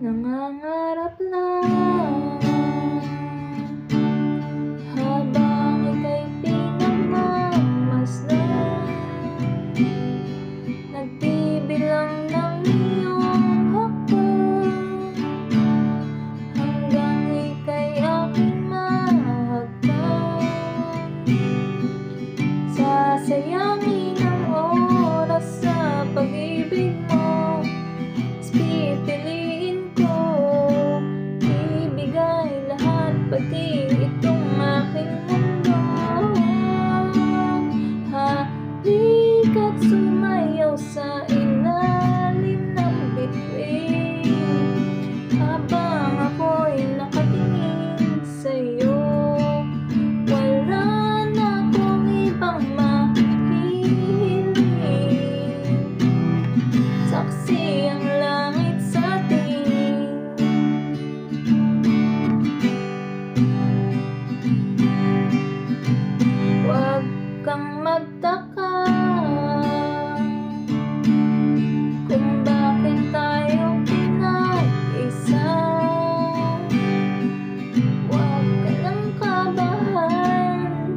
Nangangarap lang habang ika'y pinagmamasdan, nagbibilang ng iyong hakbang hanggang ika'y aking mahagkan. Sasayangin ang oras sa pag-ibig mo, pipiliin ko ibigay lahat, pati itong aking mundo. Halika't sumayaw sa ilalim ng bituin habang ako'y nakatingin sa'yo. Wala na akong ibang mahihiling, saksi ang langit sa atin. Huwag kang magtaka kung bakit tayo pinag-isa. Huwag ka nang kabahan,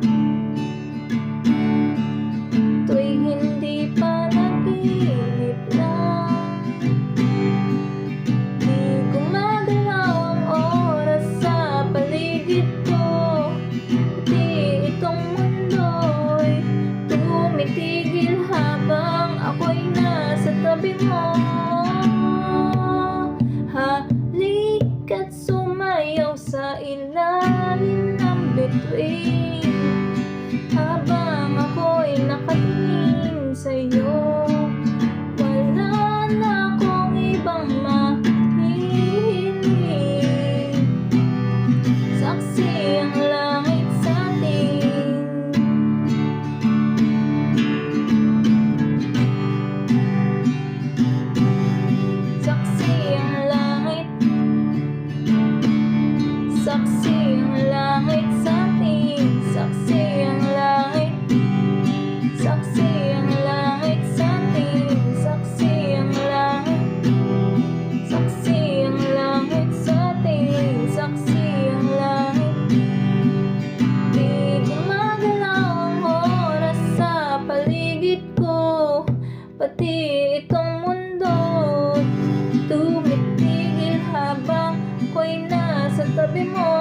ito'y hindi panaginip lang. Di gumagalaw ang oras sa paligid ko, pati itong mundo'y tumitigil habang ako'y nasa tabi mo. Halika't sumayaw sa ilalim ng bituin habang ako'y nakatingin sa'yo. Wala na akong ibang mahihiling, saksi ang langit sa atin. Saksi ang langit, saksi ang langit sa atin. Saksi ang langit, saksi ang langit sa atin. Saksi ang langit, saksi ang langit sa atin. Saksi ang langit. Di gumagalaw ang oras sa paligid ko, pati itong mundo tumitigil habang ako'y nasa tabi mo.